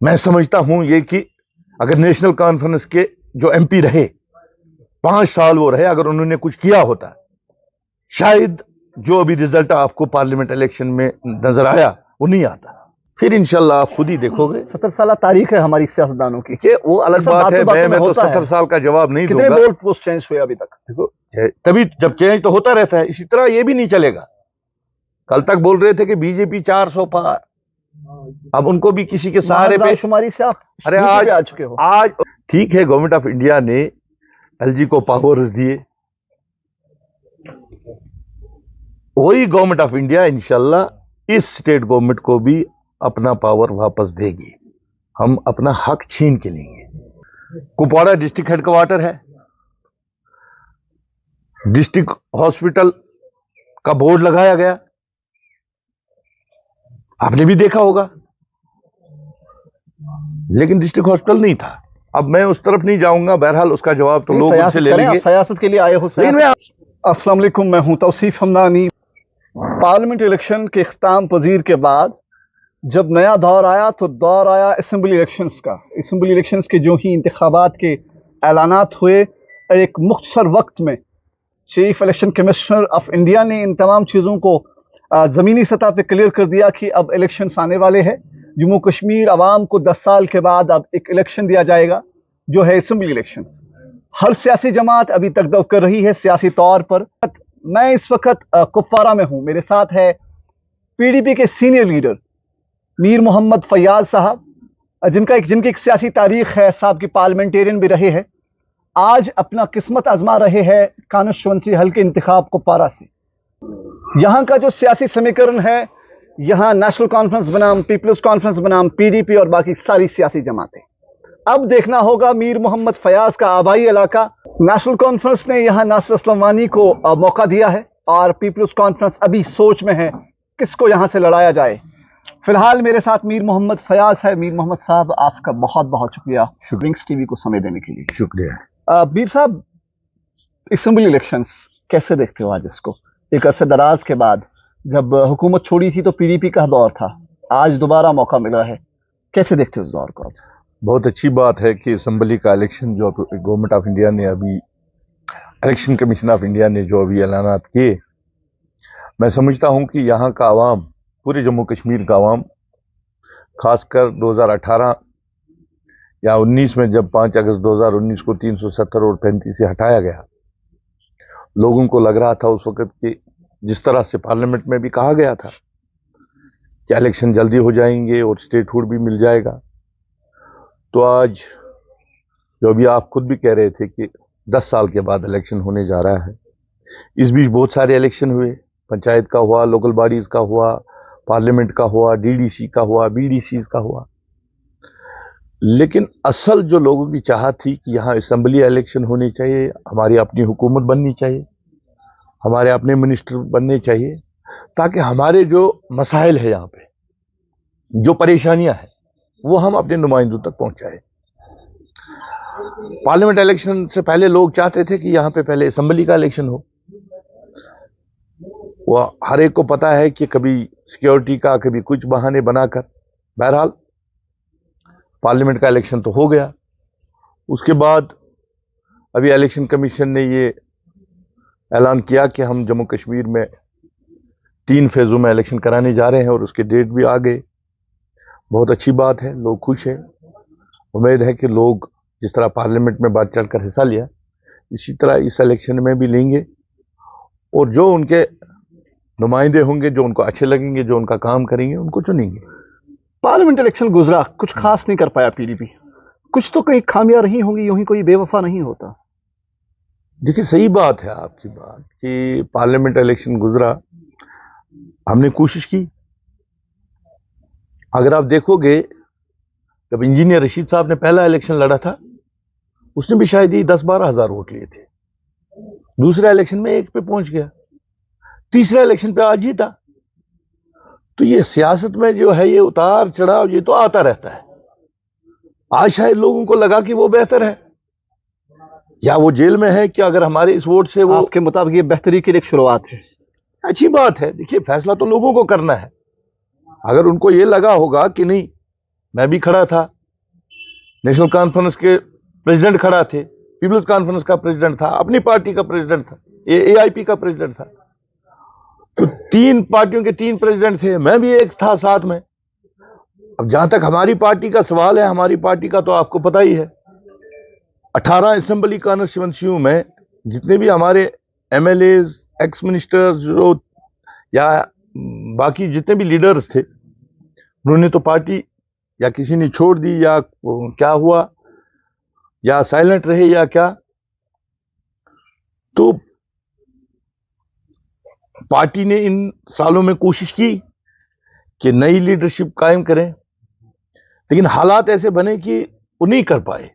मैं समझता हूं ये कि अगर नेशनल कॉन्फ्रेंस के जो एमपी रहे 5 साल वो रहे, अगर उन्होंने कुछ किया होता शायद जो अभी रिजल्ट आपको पार्लियामेंट इलेक्शन में नजर आया वो नहीं आता। फिर इंशाल्लाह आप खुद ही देखोगे। 70 साल तारीख है हमारी सियासतदानों की, कि वो अलग बात है। मैं तो 70 साल का जवाब नहीं दूंगा। कितने बोर्ड पोस्ट चेंज हुए अभी तक? देखो, तभी जब चेंज तो होता रहता है, इसी तरह ये भी नहीं चलेगा। कल तक बोल रहे थे कि बीजेपी 400 पार, अब उनको भी किसी के सहारे पे शुमारी से आप अरे आज आ चुके हो। आज ठीक है, गवर्नमेंट ऑफ इंडिया ने एलजी को पावर्स दिए, वही गवर्नमेंट ऑफ इंडिया इंशाल्लाह इस स्टेट गवर्नमेंट को भी अपना पावर वापस देगी। हम अपना हक छीन के लेंगे। कुपवाड़ा डिस्ट्रिक्ट हेडक्वार्टर है, डिस्ट्रिक्ट हॉस्पिटल का बोर्ड लगाया गया, आपने भी देखा होगा, लेकिन डिस्ट्रिक्ट हॉस्पिटल नहीं था। अब मैं उस तरफ नहीं जाऊंगा, बहरहाल उसका जवाब तो लोग उनसे ले लेंगे। सियासत के लिए आए हो। अस्सलाम वालेकुम, मैं हूं तौसीफ हमदानी। पार्लियामेंट इलेक्शन के इख्तिताम पजीर के बाद जब नया दौर आया तो दौर आया असेंबली इलेक्शंस का। असेंबली इलेक्शंस के जो ही इंतखाबात के ऐलानात हुए, एक मुख्तसर वक्त में chief election commissioner of India ने इन तमाम चीज़ों को ज़मीनी सतह पे क्लियर कर दिया कि अब इलेक्शंस आने वाले हैं। जम्मू कश्मीर आवाम को 10 साल के बाद अब एक इलेक्शन दिया जाएगा जो है असेंबली इलेक्शंस। हर सियासी जमात अभी तक दव कर रही है सियासी तौर पर। मैं इस वक्त कुपवाड़ा में हूँ, मेरे साथ है पीडीपी के सीनियर लीडर मीर मोहम्मद फैयाज साहब, जिनकी एक सियासी तारीख है, साहब की पार्लियामेंटेरियन भी रहे हैं। आज अपना किस्मत आजमा रहे हैं कॉन्स्टिट्यूएंसी हल्के इंतखाब कुपवाड़ा से। यहाँ का जो सियासी समीकरण है, यहाँ नेशनल कॉन्फ्रेंस बनाम पीपल्स कॉन्फ्रेंस बनाम पीडीपी और बाकी सारी सियासी जमातें। अब देखना होगा मीर मोहम्मद फयाज का आबाई इलाका। नेशनल कॉन्फ्रेंस ने यहाँ नासिर असलम वानी को मौका दिया है और पीपल्स कॉन्फ्रेंस अभी सोच में है किसको यहाँ से लड़ाया जाए। फिलहाल मेरे साथ मीर मोहम्मद फयाज है। मीर मोहम्मद साहब, आपका बहुत बहुत शुक्रिया विंग्स टीवी को समय देने के लिए। शुक्रिया। मीर साहब, असेंबली इलेक्शंस कैसे देखते हो आज इसको? एक अरसे दराज के बाद जब हुकूमत छोड़ी थी तो पीडीपी का दौर था, आज दोबारा मौका मिला है, कैसे देखते हो इस दौर को? बहुत अच्छी बात है कि असेंबली का इलेक्शन जो गवर्नमेंट ऑफ इंडिया ने अभी, इलेक्शन कमीशन ऑफ इंडिया ने जो अभी ऐलानात किए, मैं समझता हूं कि यहाँ का आवाम, पूरे जम्मू कश्मीर का आवाम, खासकर 2018 या 19 में जब 5 अगस्त 2019 को 370 और 35 से हटाया गया, लोगों को लग रहा था उस वक्त कि जिस तरह से पार्लियामेंट में भी कहा गया था कि इलेक्शन जल्दी हो जाएंगे और स्टेटहुड भी मिल जाएगा, तो आज जो अभी आप खुद भी कह रहे थे कि 10 साल के बाद इलेक्शन होने जा रहा है। इस बीच बहुत सारे इलेक्शन हुए, पंचायत का हुआ, लोकल बॉडीज का हुआ, पार्लियामेंट का हुआ, डीडीसी का हुआ, बीडीसीज का हुआ, लेकिन असल जो लोगों की चाहत थी कि यहाँ असेंबली इलेक्शन होनी चाहिए, हमारी अपनी हुकूमत बननी चाहिए, हमारे अपने मिनिस्टर बनने चाहिए, ताकि हमारे जो मसाइल है यहाँ पे, जो परेशानियां हैं, वो हम अपने नुमाइंदों तक पहुंचाए। पार्लियामेंट इलेक्शन से पहले लोग चाहते थे कि यहाँ पे पहले असेंबली का इलेक्शन हो। वो हर एक को पता है कि कभी सिक्योरिटी का, कभी कुछ बहाने बनाकर, बहरहाल पार्लियामेंट का इलेक्शन तो हो गया। उसके बाद अभी इलेक्शन कमीशन ने ये ऐलान किया कि हम जम्मू कश्मीर में 3 फेज़ों में इलेक्शन कराने जा रहे हैं और उसके डेट भी आ गए। बहुत अच्छी बात है, लोग खुश हैं। उम्मीद है कि लोग जिस तरह पार्लियामेंट में बढ़ चढ़ कर हिस्सा लिया, इसी तरह इस इलेक्शन में भी लेंगे और जो उनके नुमाइंदे होंगे, जो उनको अच्छे लगेंगे, जो उनका काम करेंगे, उनको चुनेंगे। पार्लियामेंट इलेक्शन गुजरा, कुछ खास नहीं कर पाया पीडीपी, कुछ तो कहीं खामियां रही होंगी, यूं ही कोई बेवफा नहीं होता। देखिए, सही बात है आपकी बात कि पार्लियामेंट इलेक्शन गुजरा, हमने कोशिश की। अगर आप देखोगे, जब इंजीनियर रशीद साहब ने पहला इलेक्शन लड़ा था, उसने भी शायद ही 10-12 हज़ार वोट लिए थे। दूसरे इलेक्शन में 1 पे पहुंच गया, तीसरे इलेक्शन पे आज जीता। तो ये सियासत में जो है, ये उतार चढ़ाव ये तो आता रहता है। आज शायद लोगों को लगा कि वो बेहतर है या वो जेल में है, कि अगर हमारे इस वोट से वो, आपके मुताबिक ये बेहतरी की एक शुरुआत है, अच्छी बात है। देखिए, फैसला तो लोगों को करना है। अगर उनको ये लगा होगा कि नहीं, मैं भी खड़ा था, नेशनल कॉन्फ्रेंस के प्रेसिडेंट खड़ा थे, पीपल्स कॉन्फ्रेंस का प्रेसिडेंट था, अपनी पार्टी का प्रेसिडेंट था, एआईपी का प्रेसिडेंट था। तो 3 पार्टियों के 3 प्रेसिडेंट थे, मैं भी एक था साथ में। अब जहां तक हमारी पार्टी का सवाल है, हमारी पार्टी का तो आपको पता ही है, 18 असेंबली कॉन्स्टिट्यूंसियों में जितने भी हमारे एमएलएज, एक्स मिनिस्टर्स जो या बाकी जितने भी लीडर्स थे, उन्होंने तो पार्टी या किसी ने छोड़ दी या क्या हुआ, या साइलेंट रहे या क्या। तो पार्टी ने इन सालों में कोशिश की कि नई लीडरशिप कायम करें, लेकिन हालात ऐसे बने कि वो नहीं कर पाए।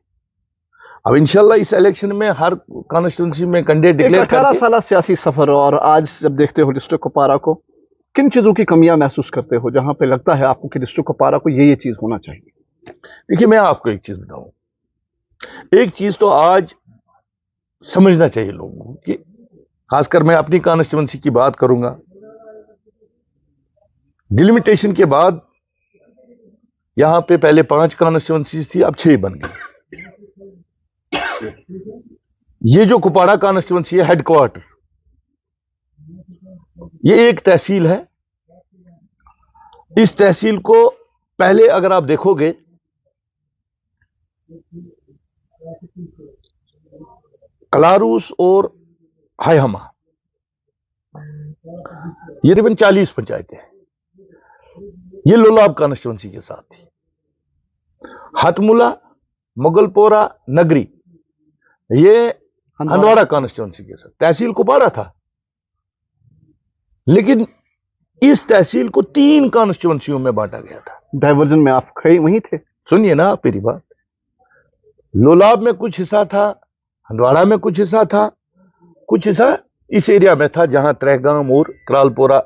अब इंशाल्लाह इस इलेक्शन में हर कॉन्स्टिट्यूंसी में कैंडिडेट डिक्लेयर 18 साल सियासी सफर, और आज जब देखते हो डिस्ट्रिक्ट कुपवारा को, किन चीजों की कमियां महसूस करते हो जहां पे लगता है आपको कि डिस्ट्रिक्ट कुपवारा को ये चीज होना चाहिए? देखिए, मैं आपको एक चीज बताऊं, एक चीज तो आज समझना चाहिए लोगों को कि खासकर मैं अपनी कॉन्स्टिट्यूंसी की बात करूंगा, डिलिमिटेशन के बाद यहां पे पहले 5 कॉन्स्टिट्यूंसीज थी, अब 6 बन गई। ये जो कुपवाड़ा कॉन्स्टिट्यूंसी है, हेडक्वार्टर, ये एक तहसील है। इस तहसील को पहले अगर आप देखोगे, कलारूस और हायहमा, ये तकरीबन 40 पंचायतें हैं। ये लोलाब कॉन्स्टिट्यूंसी के साथ थी। हथमुला, मुगलपोरा, नगरी, ये हंदवाड़ा कॉन्स्टिट्यूंसी के साथ। तहसील कुपवाड़ा था, लेकिन इस तहसील को 3 कॉन्स्टिट्यूंसियों में बांटा गया था। डाइवर्जन में आप खड़े वहीं थे। सुनिए ना आप मेरी बात, लोलाब में कुछ हिस्सा था, हंदवाड़ा में कुछ हिस्सा था, कुछ हिस्सा इस एरिया में था जहां त्रेगाम और करालपोरा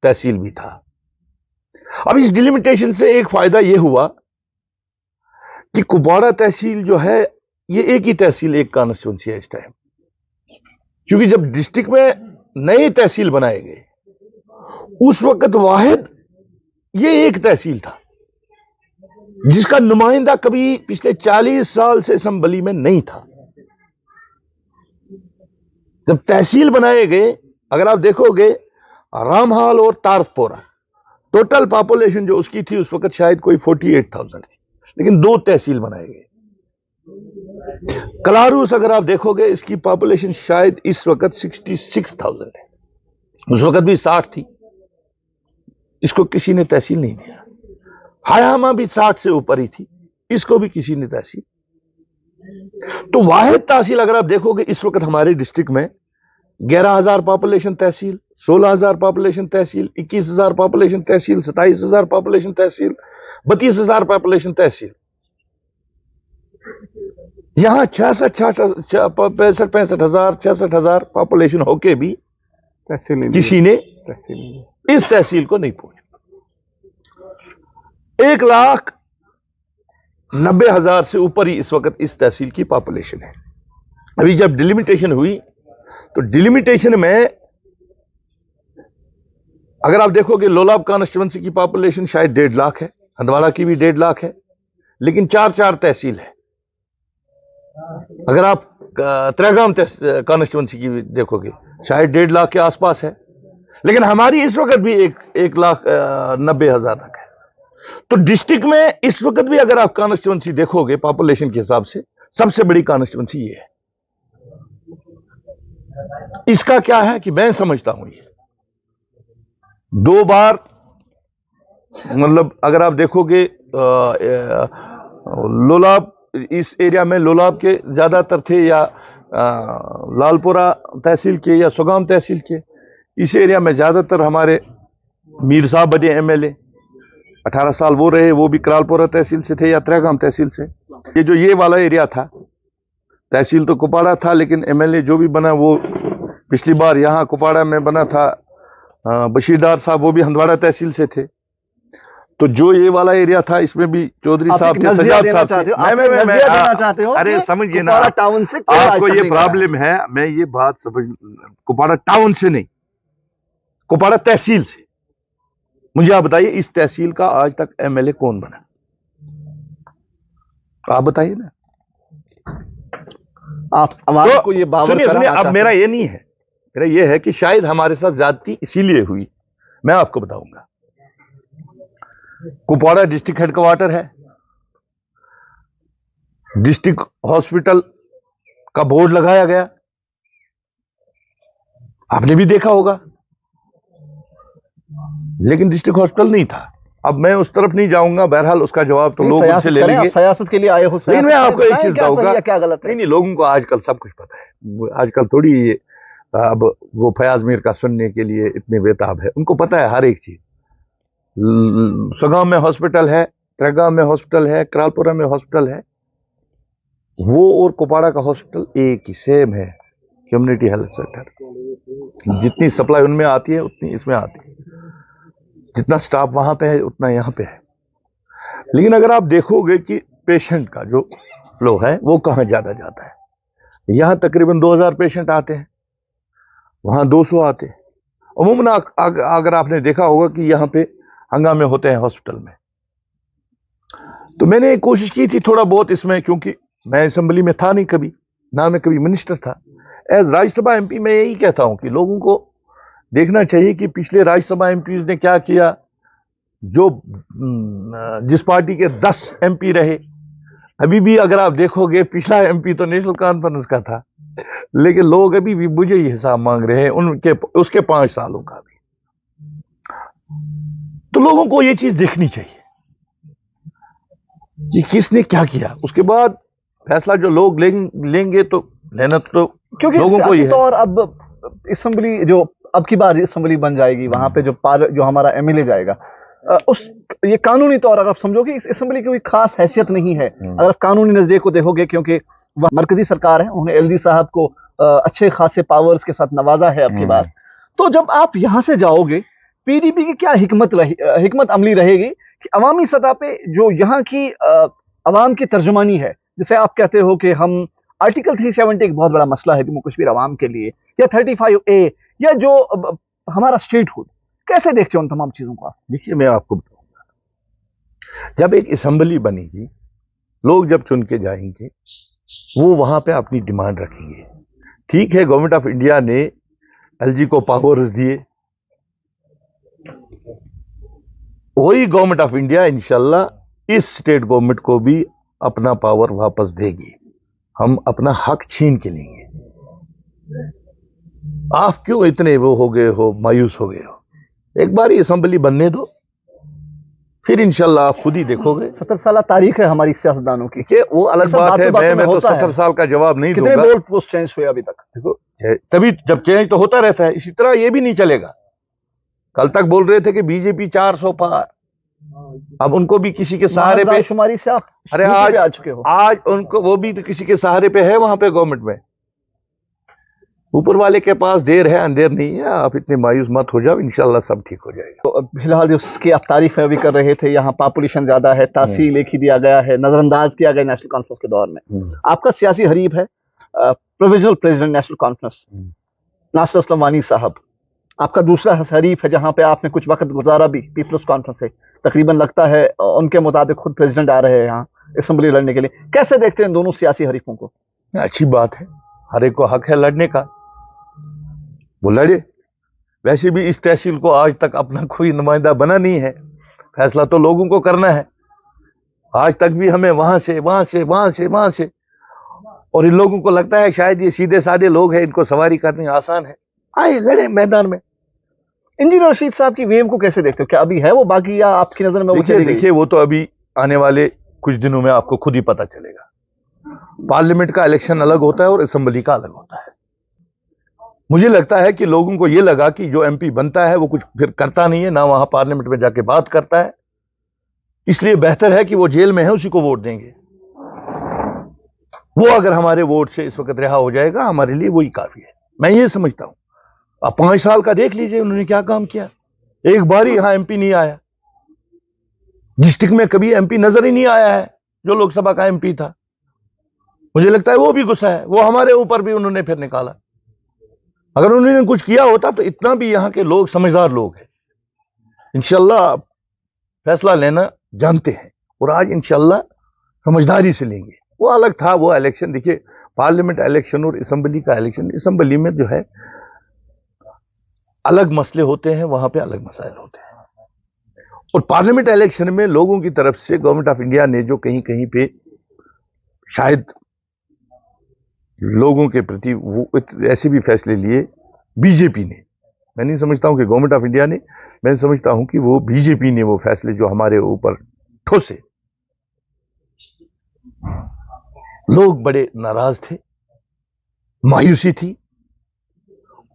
तहसील भी था। अब इस डिलिमिटेशन से एक फायदा यह हुआ कि कुपवाड़ा तहसील जो है, ये एक ही तहसील, एक कॉन्स्टिट्यूंसी है इस टाइम। क्योंकि जब डिस्ट्रिक्ट में नए तहसील बनाए गए, उस वक्त वाहिद ये एक तहसील था जिसका नुमाइंदा कभी पिछले 40 साल से असेंबली में नहीं था। जब तहसील बनाए गए, अगर आप देखोगे, रामहाल और तारफपोरा, टोटल पॉपुलेशन जो उसकी थी उस वक्त शायद कोई 48,000 थी, लेकिन 2 तहसील बनाए गए। कलारूस अगर आप देखोगे, इसकी पॉपुलेशन शायद इस वक्त 66,000 है, उस वक्त भी 60 थी, इसको किसी ने तहसील नहीं दिया। हायहमा भी 60 से ऊपर ही थी, इसको भी किसी ने तहसील। तो वाहिद तहसील अगर आप देखोगे इस वक्त हमारे डिस्ट्रिक्ट में 11,000 पॉपुलेशन तहसील, 16,000 पॉपुलेशन तहसील, 21,000 पॉपुलेशन तहसील, 27,000 पॉपुलेशन तहसील, 32,000 पॉपुलेशन तहसील। यहां 65,000 पॉपुलेशन होके भी तहसील किसी ने इस तहसील को नहीं पूछा। 1,90,000 से ऊपर ही इस वक्त इस तहसील की पॉपुलेशन है। अभी जब डिलिमिटेशन हुई, तो डिलिमिटेशन में अगर आप देखोगे, लोलाब कॉन्स्टिट्यूंसी की पॉपुलेशन शायद 1.5 लाख है, हंदवाड़ा की भी 1.5 लाख है, लेकिन 4 तहसील है। अगर आप त्रेगाम कॉन्स्टिट्यूंसी की देखोगे, शायद 1.5 लाख के आसपास है, लेकिन हमारी इस वक्त भी 1,90,000 तक है। तो डिस्ट्रिक्ट में इस वक्त भी अगर आप कॉन्स्टिट्यूंसी देखोगे पॉपुलेशन के हिसाब से, सबसे बड़ी कॉन्स्टिट्यूंसी ये है। इसका क्या है कि मैं समझता हूं, ये 2 बार, मतलब अगर आप देखोगे, लोलाब, इस एरिया में लोलाब के ज्यादातर थे, या लालपुरा तहसील के या सुगाम तहसील के। इस एरिया में ज्यादातर हमारे मीर साहब बने एमएलए, 18 साल वो रहे, वो भी करालपुरा तहसील से थे या त्रेगाम तहसील से। ये वाला एरिया था, तहसील तो कुपवाड़ा था, लेकिन एमएलए जो भी बना वो पिछली बार यहां कुपवाड़ा में बना था बशीर डार साहब, वो भी हंदवाड़ा तहसील से थे। तो जो ये वाला एरिया था, इसमें भी चौधरी साहब थे, सजाद साहब थे। अरे समझिए ना, टाउन से आपको ये प्रॉब्लम है। मैं ये बात समझ, कुपवाड़ा टाउन से नहीं, कुपवाड़ा तहसील से। मुझे आप बताइए, इस तहसील का आज तक एमएलए कौन बना? आप बताइए ना। आप आवाज को ये बावर सुनिए कराना सुनिए, अब चाहते मेरा हैं। ये नहीं है, मेरा ये है कि शायद हमारे साथ ज्यादती इसीलिए हुई। मैं आपको बताऊंगा, कुपवाड़ा डिस्ट्रिक्ट हेडक्वार्टर है, डिस्ट्रिक्ट हॉस्पिटल का बोर्ड लगाया गया, आपने भी देखा होगा, लेकिन डिस्ट्रिक्ट हॉस्पिटल नहीं था। अब मैं उस तरफ नहीं जाऊंगा, बहरहाल उसका जवाब तो नहीं, लोग सियासत उनसे ले करें, आप लेंगे। सियासत के लिए आए हो, लेकिन सियासत मैं करें, आपको एक बताएं चीज क्या सही बताऊंगा, है क्या गलत है। नहीं लोगों को आजकल सब कुछ पता है। आजकल थोड़ी अब वो फयाज मीर का सुनने के लिए इतने बेताब है, उनको पता है हर एक चीज। सगाम में हॉस्पिटल है, ट्रगाम में हॉस्पिटल है, करालपुरा में हॉस्पिटल है, वो और कुपवाड़ा का हॉस्पिटल एक ही सेम है, कम्युनिटी हेल्थ सेंटर। जितनी सप्लाई उनमें आती है उतनी इसमें आती है, जितना स्टाफ वहां पे है उतना यहां पे है। लेकिन अगर आप देखोगे कि पेशेंट का जो फ्लो है वो कहां ज्यादा जाता है, यहां तकरीबन 2000 पेशेंट आते हैं, वहां 200 आते हैं। अमूमन अगर आपने देखा होगा कि यहां पे हंगामे होते हैं हॉस्पिटल में। तो मैंने कोशिश की थी थोड़ा बहुत इसमें, क्योंकि मैं असेंबली में था नहीं कभी, ना मैं कभी मिनिस्टर था। एज राज्यसभा एमपी मैं यही कहता हूं कि लोगों को देखना चाहिए कि पिछले राज्यसभा एमपी ने क्या किया। जो जिस पार्टी के 10 एमपी रहे, अभी भी अगर आप देखोगे पिछला एमपी तो नेशनल कॉन्फ्रेंस का था, लेकिन लोग अभी भी मुझे ही हिसाब मांग रहे हैं उनके उसके 5 सालों का भी। तो लोगों को यह चीज देखनी चाहिए कि किसने क्या किया, उसके बाद फैसला जो लोग लेंगे तो लेना तो क्योंकि लोगों को ही है। और अब असेंबली जो अब की बार असेंबली बन जाएगी, वहां पे जो हमारा एमएलए जाएगा, उस ये कानूनी तौर अगर आप समझोगे इस असेंबली की कोई खास हैसियत नहीं है अगर आप कानूनी नजरिए को देखोगे, क्योंकि वह मरकजी सरकार है, उन्होंने एलजी साहब को अच्छे खासे पावर्स के साथ नवाजा है अब की बार। तो जब आप यहां से जाओगे, पीडीपी की क्या हिकमत अमली रहेगी कि अवामी सतह पे जो यहाँ की अवाम की तर्जुमानी है, जिसे आप कहते हो कि हम आर्टिकल 370 एक बहुत बड़ा मसला है जम्मू कश्मीर अवाम के लिए, या 35A, या जो हमारा स्टेटहुड, कैसे देखते हो उन तमाम चीजों को? देखिए मैं आपको बताऊंगा, जब एक असेंबली बनेगी, लोग जब चुन के जाएंगे, वो वहां पे अपनी डिमांड रखेंगे। ठीक है, गवर्नमेंट ऑफ इंडिया ने एलजी को पावर्स दिए, वही गवर्नमेंट ऑफ इंडिया इंशाल्लाह इस स्टेट गवर्नमेंट को भी अपना पावर वापस देगी। हम अपना हक छीन के लेंगे। आप क्यों इतने वो हो गए हो, मायूस हो गए हो? एक बार ये असेंबली बनने दो, फिर इंशाल्लाह आप खुद ही देखोगे। 70 साल तारीख है हमारी सियासतदानों की, कि वो अलग बात है, मैं तो 70 साल का जवाब नहीं दूंगा। कितने बोर्ड पोस्ट चेंज हुए अभी तक? देखो, तभी जब चेंज तो होता रहता है, इसी तरह ये भी नहीं चलेगा। कल तक बोल रहे थे कि बीजेपी 400 पार, अब उनको भी किसी के सहारे पे शुमारी से आप अरे आज आ चुके हो। आज उनको वो भी तो किसी के सहारे पे है वहां पे गवर्नमेंट में। ऊपर वाले के पास देर है अंधेर नहीं है। आप इतने मायूस मत हो जाओ, इंशाल्लाह सब ठीक हो जाएगा। तो फिलहाल जिसकी आप तारीफ अभी कर रहे थे, यहाँ पॉपुलेशन ज्यादा है, तासील एक ही दिया गया है, नजरअंदाज किया गया नेशनल कॉन्फ्रेंस के दौर में। आपका सियासी हरीफ है provisional president National Conference Nasir Aslam Wani साहब, आपका दूसरा हरीफ है जहां पे आपने कुछ वक्त गुजारा भी पीपल्स कॉन्फ्रेंस से, तकरीबन लगता है उनके मुताबिक खुद प्रेसिडेंट आ रहे हैं यहाँ असेंबली लड़ने के लिए। कैसे देखते हैं दोनों सियासी हरीफों को? अच्छी बात है, हर एक को हक है लड़ने का, वो लड़े। वैसे भी इस तहसील को आज तक अपना कोई नुमाइंदा बना नहीं है, फैसला तो लोगों को करना है। आज तक भी हमें वहां से वहां से वहां से वहां से, और इन लोगों को लगता है शायद ये सीधे साधे लोग हैं, इनको सवारी करनी आसान है। आए लड़े मैदान में। इंजीनियर रशीद साहब की वेव को कैसे देखते हो? क्या अभी है वो बाकी, या आपकी नजर में वो चली गई? देखिए वो तो अभी आने वाले कुछ दिनों में आपको खुद ही पता चलेगा। पार्लियामेंट का इलेक्शन अलग होता है और असेंबली का अलग होता है। मुझे लगता है कि लोगों को यह लगा कि जो एमपी बनता है वो कुछ फिर करता नहीं है, ना वहां पार्लियामेंट में जाके बात करता है, इसलिए बेहतर है कि वो जेल में है उसी को वोट देंगे। वो अगर हमारे वोट से इस वक्त रिहा हो जाएगा, हमारे लिए वही काफी है, मैं ये समझता हूं। अब 5 साल का देख लीजिए उन्होंने क्या काम किया। एक बार ही यहां एमपी नहीं आया, डिस्ट्रिक्ट में कभी एमपी नजर ही नहीं आया है जो लोकसभा का एमपी था। मुझे लगता है वो भी गुस्सा है, वो हमारे ऊपर भी उन्होंने फिर निकाला। अगर उन्होंने कुछ किया होता तो इतना भी यहां के लोग समझदार लोग हैं, इंशाल्लाह फैसला लेना जानते हैं, और आज इंशाल्लाह समझदारी से लेंगे। वो अलग था, वो इलेक्शन देखिए, पार्लियामेंट इलेक्शन और असेंबली का इलेक्शन, असेंबली में जो है अलग मसले होते हैं, वहां पे अलग मसाइल होते हैं। और पार्लियामेंट इलेक्शन में लोगों की तरफ से गवर्नमेंट ऑफ इंडिया ने जो कहीं कहीं पे शायद लोगों के प्रति वो ऐसे भी फैसले लिए बीजेपी ने, मैं नहीं समझता हूं कि गवर्नमेंट ऑफ इंडिया ने, मैं समझता हूं कि वो बीजेपी ने वो फैसले जो हमारे ऊपर ठोसे, लोग बड़े नाराज थे, मायूसी थी।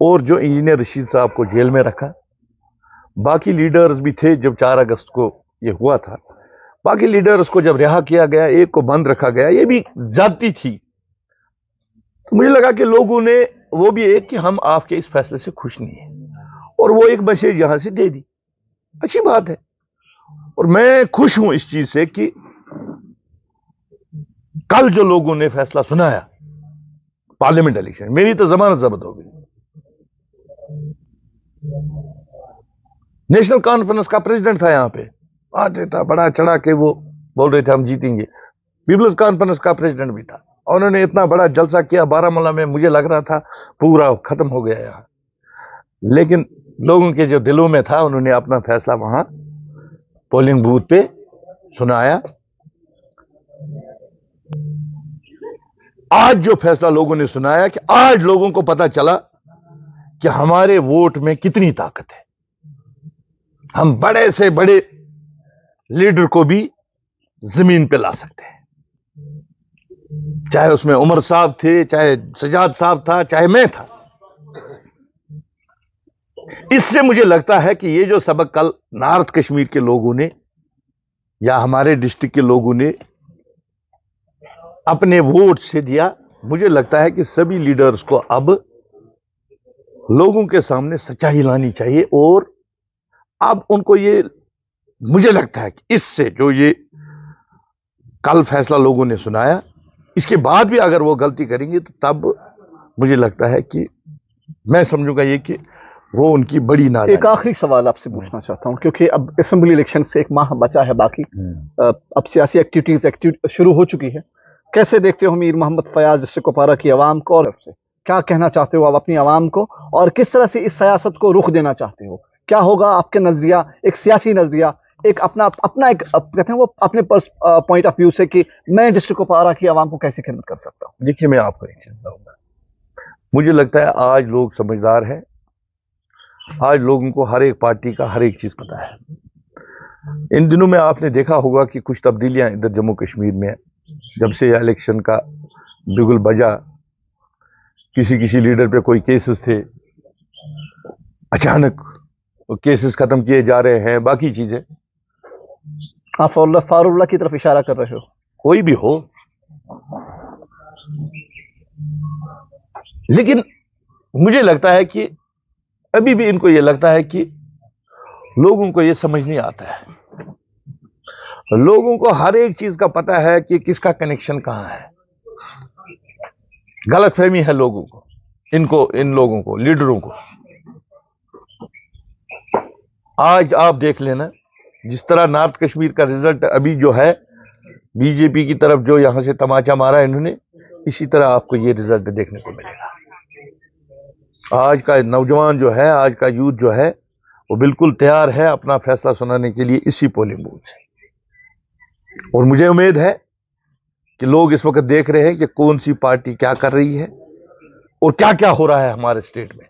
और जो इंजीनियर रशीद साहब को जेल में रखा, बाकी लीडर्स भी थे जब 4 अगस्त को ये हुआ था, बाकी लीडर्स को जब रिहा किया गया, एक को बंद रखा गया, ये भी ज्यादती थी। तो मुझे लगा कि लोगों ने वो भी एक कि हम आपके इस फैसले से खुश नहीं है, और वो एक मैसेज यहां से दे दी, अच्छी बात है। और मैं खुश हूं इस चीज से कि कल जो लोगों ने फैसला सुनाया पार्लियामेंट इलेक्शन, मेरी तो जमानत जब्त हो गई। नेशनल कॉन्फ्रेंस का प्रेसिडेंट था यहां पे, आते था बड़ा चढ़ा के, वो बोल रहे थे हम जीतेंगे। पीपल्स कॉन्फ्रेंस का प्रेसिडेंट भी था, उन्होंने इतना बड़ा जलसा किया बारामूला में, मुझे लग रहा था पूरा खत्म हो गया यहां। लेकिन लोगों के जो दिलों में था, उन्होंने अपना फैसला वहां पोलिंग बूथ पे सुनाया। आज जो फैसला लोगों ने सुनाया कि आज लोगों को पता चला कि हमारे वोट में कितनी ताकत है, हम बड़े से बड़े लीडर को भी जमीन पे ला सकते हैं, चाहे उसमें उमर साहब थे, चाहे सजाद साहब था, चाहे मैं था। इससे मुझे लगता है कि ये जो सबक कल नॉर्थ कश्मीर के लोगों ने या हमारे डिस्ट्रिक्ट के लोगों ने अपने वोट से दिया, मुझे लगता है कि सभी लीडर्स को अब लोगों के सामने सच्चाई लानी चाहिए। और अब उनको ये, मुझे लगता है कि इससे जो ये कल फैसला लोगों ने सुनाया, इसके बाद भी अगर वो गलती करेंगे तो तब मुझे लगता है कि मैं समझूंगा ये कि वो उनकी बड़ी नादानी। एक आखिरी सवाल आपसे पूछना चाहता हूं, क्योंकि अब असेंबली इलेक्शन से 1 माह बचा है बाकी, अब सियासी एक्टिविटीज शुरू हो चुकी है। कैसे देखते हो मीर मोहम्मद फयाज डिस्ट्रिक्ट कुपवारा की आवाम को, और क्या कहना चाहते हो आप अपनी आवाम को, और किस तरह से इस सियासत को रुख देना चाहते हो? क्या होगा आपके नजरिया, एक सियासी नजरिया, एक अपना एक कहते हैं वो अपने पॉइंट ऑफ व्यू से कि मैं डिस्ट्रिक्ट कुपवारा की आवाम को कैसे खिदमत कर सकता हूं? देखिए, मैं आपको एक चीज बताऊंगा, मुझे लगता है आज लोग समझदार हैं, आज लोगों को हर एक पार्टी का हर एक चीज पता है। इन दिनों में आपने देखा होगा कि कुछ तब्दीलियां इधर जम्मू कश्मीर में, जब से इलेक्शन का बिगुल बजा, किसी लीडर पे कोई केसेस थे, अचानक वो केसेस खत्म किए जा रहे हैं, बाकी चीजें। आप फारुल्लाह की तरफ इशारा कर रहे हो? कोई भी हो, लेकिन मुझे लगता है कि अभी भी इनको ये लगता है कि लोगों को ये समझ नहीं आता है। लोगों को हर एक चीज का पता है कि किसका कनेक्शन कहां है। गलतफहमी है लोगों को, इन लोगों को, लीडरों को। आज आप देख लेना, जिस तरह नॉर्थ कश्मीर का रिजल्ट अभी जो है, बीजेपी की तरफ जो यहां से तमाचा मारा इन्होंने, इसी तरह आपको ये रिजल्ट देखने को मिलेगा। आज का नौजवान जो है, आज का यूथ जो है, वो बिल्कुल तैयार है अपना फैसला सुनाने के लिए इसी पोलिंग बूथ से। और मुझे उम्मीद है कि लोग इस वक्त देख रहे हैं कि कौन सी पार्टी क्या कर रही है और क्या क्या हो रहा है हमारे स्टेट में,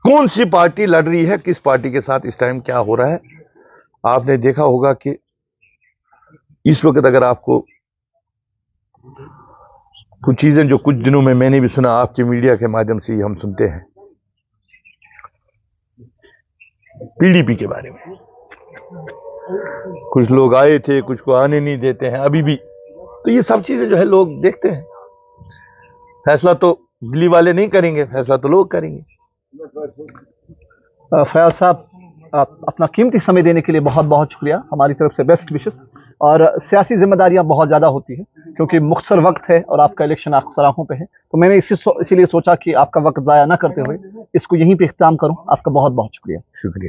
कौन सी पार्टी लड़ रही है, किस पार्टी के साथ इस टाइम क्या हो रहा है। आपने देखा होगा कि इस वक्त अगर आपको कुछ चीजें जो कुछ दिनों में मैंने भी सुना, आपके मीडिया के माध्यम से ही हम सुनते हैं, पीडीपी के बारे में कुछ लोग आए थे, कुछ को आने नहीं देते हैं अभी भी। तो ये सब चीजें जो है लोग देखते हैं। फैसला तो दिल्ली वाले नहीं करेंगे, फैसला तो लोग करेंगे। फयाज साहब, अपना कीमती समय देने के लिए बहुत बहुत शुक्रिया। हमारी तरफ से बेस्ट विशेस। और सियासी जिम्मेदारियां बहुत ज़्यादा होती है क्योंकि मुख्तसर वक्त है और आपका इलेक्शन आपकी आंखों पे है, तो मैंने इसीलिए सोचा कि आपका वक्त ज़ाया ना करते हुए इसको यहीं पे इख्तिताम करूं। आपका बहुत बहुत शुक्रिया। शुक्रिया।